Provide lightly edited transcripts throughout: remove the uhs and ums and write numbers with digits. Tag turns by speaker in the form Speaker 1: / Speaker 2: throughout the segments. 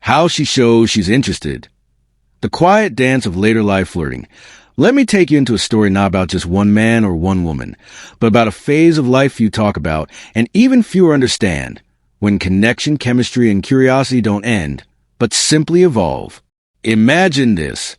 Speaker 1: How she shows she's interested. The quiet dance of later life flirting. Let me take you into a story not about just one man or one woman, but about a phase of life few talk about and even fewer understand, when connection, chemistry, and curiosity don't end, but simply evolve. Imagine this.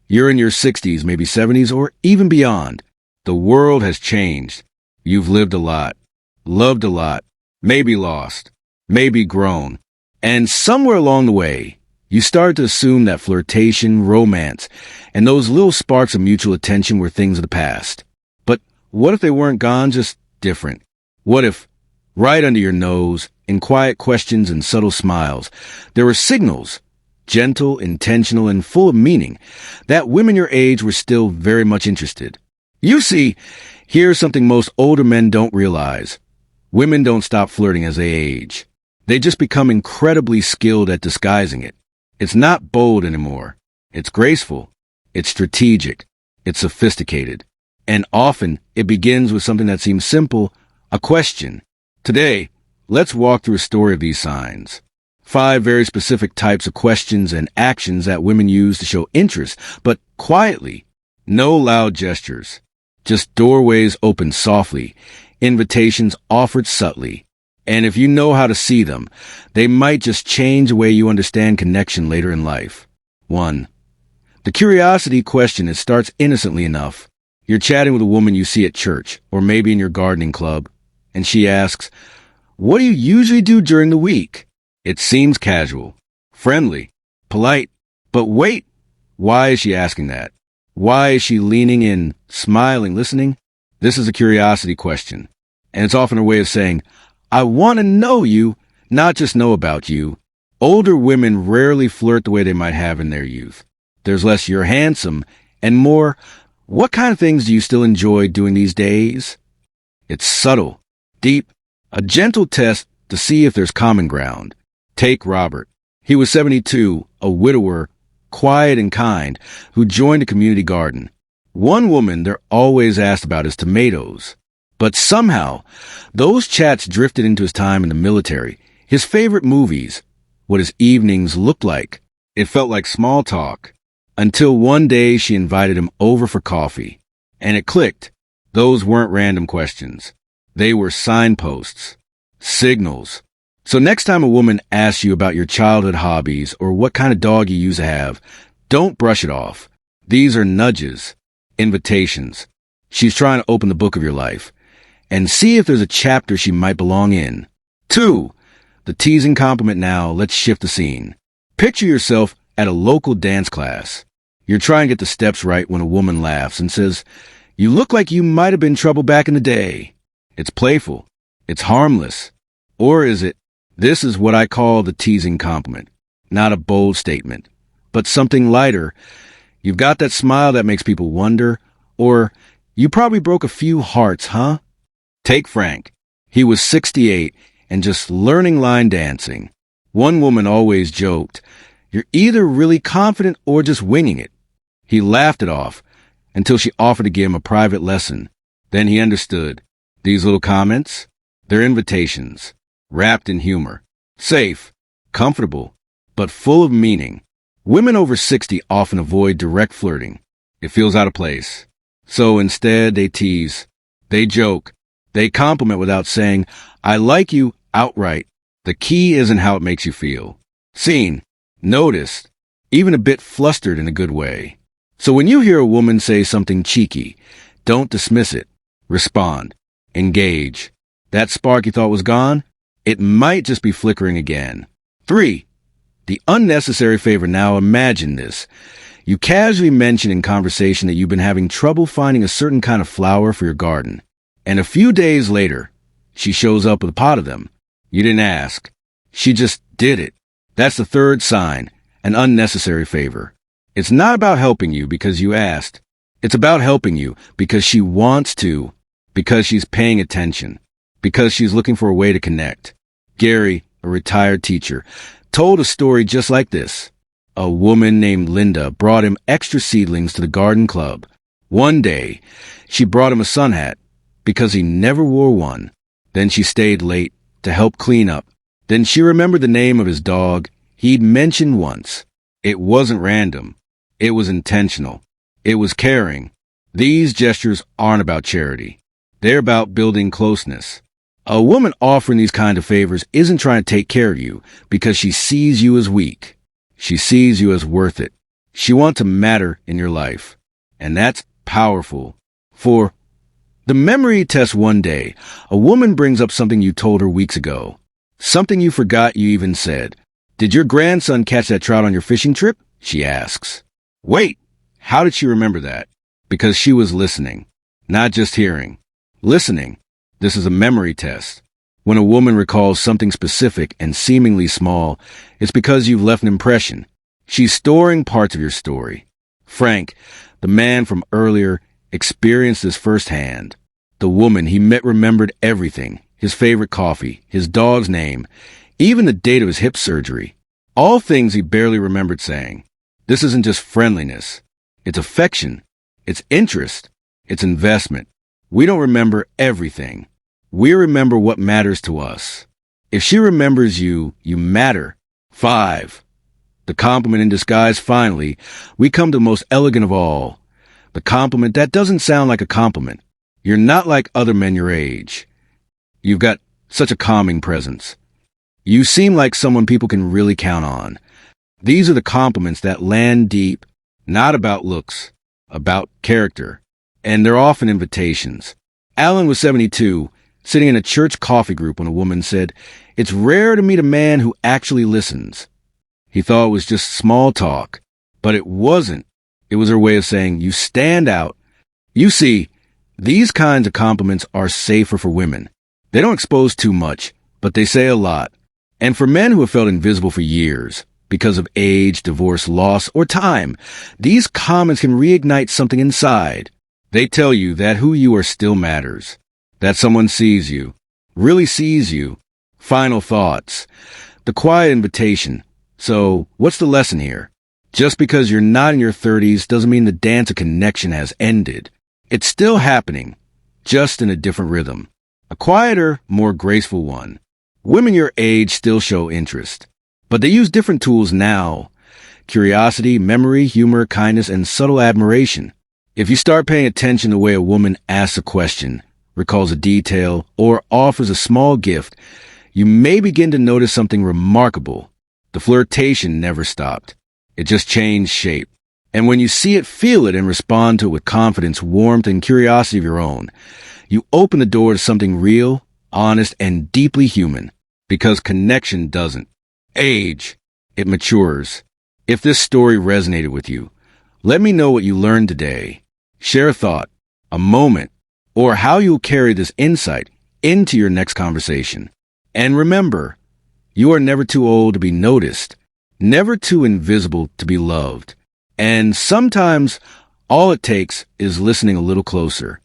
Speaker 1: You're in your 60s, maybe 70s, or even beyond. The world has changed. You've lived a lot, loved a lot, maybe lost, maybe grown. And somewhere along the way, you started to assume that flirtation, romance, and those little sparks of mutual attention were things of the past. But what if they weren't gone, just different? What if, right under your nose, in quiet questions and subtle smiles, there were signals, gentle, intentional, and full of meaning, that women your age were still very much interested? You see, here's something most older men don't realize. Women don't stop flirting as they age. They just become incredibly skilled at disguising it. It's not bold anymore. It's graceful. It's strategic. It's sophisticated. And often, it begins with something that seems simple, a question. Today, let's walk through a story of these signs. 5 very specific types of questions and actions that women use to show interest, but quietly. No loud gestures. Just doorways opened softly, invitations offered subtly. And if you know how to see them, they might just change the way you understand connection later in life. 1. The curiosity question. It starts innocently enough. You're chatting with a woman you see at church, or maybe in your gardening club, and she asks, "What do you usually do during the week?" It seems casual, friendly, polite, but wait, why is she asking that? Why is she leaning in, smiling, listening? This is a curiosity question, and it's often a way of saying, I want to know you, not just know about you. Older women rarely flirt the way they might have in their youth. There's less "you're handsome" and more, "what kind of things do you still enjoy doing these days?" It's subtle, deep, a gentle test to see if there's common ground. Take Robert. He was 72, a widower, quiet and kind, who joined a community garden. One woman they're always asked about is tomatoes. But somehow, those chats drifted into his time in the military, his favorite movies, what his evenings looked like. It felt like small talk. Until one day she invited him over for coffee. And it clicked. Those weren't random questions. They were signposts. Signals. So next time a woman asks you about your childhood hobbies or what kind of dog you used to have, don't brush it off. These are nudges, invitations. She's trying to open the book of your life and see if there's a chapter she might belong in. 2. The teasing compliment. Now, let's shift the scene. Picture yourself at a local dance class. You're trying to get the steps right when a woman laughs and says, "You look like you might have been in trouble back in the day." It's playful. It's harmless. Or is it? This is what I call the teasing compliment. Not a bold statement, but something lighter. You've got that smile that makes people wonder, or you probably broke a few hearts, huh? Take Frank. He was 68 and just learning line dancing. One woman always joked, "You're either really confident or just winging it." He laughed it off until she offered to give him a private lesson. Then he understood. These little comments, they're invitations, wrapped in humor, safe, comfortable, but full of meaning. Women over 60 often avoid direct flirting. It feels out of place. So instead, they tease, they joke, they compliment without saying, "I like you," outright. The key isn't how it makes you feel. Seen, noticed, even a bit flustered in a good way. So when you hear a woman say something cheeky, don't dismiss it. Respond. Engage. That spark you thought was gone? It might just be flickering again. 3. The unnecessary favor. Now imagine this. You casually mention in conversation that you've been having trouble finding a certain kind of flower for your garden. And a few days later, she shows up with a pot of them. You didn't ask. She just did it. That's the 3rd sign, an unnecessary favor. It's not about helping you because you asked. It's about helping you because she wants to, because she's paying attention, because she's looking for a way to connect. Gary, a retired teacher, told a story just like this. A woman named Linda brought him extra seedlings to the garden club. One day, she brought him a sun hat because he never wore one. Then she stayed late to help clean up. Then she remembered the name of his dog. he'd mentioned once. It wasn't random. It was intentional. It was caring. These gestures aren't about charity. They're about building closeness. A woman offering these kind of favors isn't trying to take care of you because she sees you as weak. She sees you as worth it. She wants to matter in your life. And that's powerful. For the memory test one day, a woman brings up something you told her weeks ago. Something you forgot you even said. Did your grandson catch that trout on your fishing trip? She asks. Wait, how did she remember that? Because she was listening, not just hearing. Listening. This is a memory test. When a woman recalls something specific and seemingly small, it's because you've left an impression. She's storing parts of your story. Frank, the man from earlier, experienced this firsthand. The woman he met remembered everything. His favorite coffee, his dog's name, even the date of his hip surgery. All things he barely remembered saying. This isn't just friendliness. It's affection. It's interest. It's investment. We don't remember everything. We remember what matters to us. If she remembers you, you matter. 5. The compliment in disguise. Finally, we come to the most elegant of all. The compliment that doesn't sound like a compliment. You're not like other men your age. You've got such a calming presence. You seem like someone people can really count on. These are the compliments that land deep, not about looks, about character. And they're often invitations. Alan was 72, sitting in a church coffee group when a woman said, "It's rare to meet a man who actually listens." He thought it was just small talk, but it wasn't. It was her way of saying, you stand out. You see, these kinds of compliments are safer for women. They don't expose too much, but they say a lot. And for men who have felt invisible for years, because of age, divorce, loss, or time, these comments can reignite something inside. They tell you that who you are still matters, that someone sees you, really sees you. Final thoughts. The quiet invitation. So, what's the lesson here? Just because you're not in your 30s doesn't mean the dance of connection has ended. It's still happening, just in a different rhythm. A quieter, more graceful one. Women your age still show interest, but they use different tools now. Curiosity, memory, humor, kindness, and subtle admiration. If you start paying attention to the way a woman asks a question, recalls a detail, or offers a small gift, you may begin to notice something remarkable. The flirtation never stopped. It just changed shape. And when you see it, feel it, and respond to it with confidence, warmth, and curiosity of your own, you open the door to something real, honest, and deeply human. Because connection doesn't age. It matures. If this story resonated with you, let me know what you learned today. Share a thought, a moment, or how you'll carry this insight into your next conversation. And remember, you are never too old to be noticed, never too invisible to be loved. And sometimes all it takes is listening a little closer.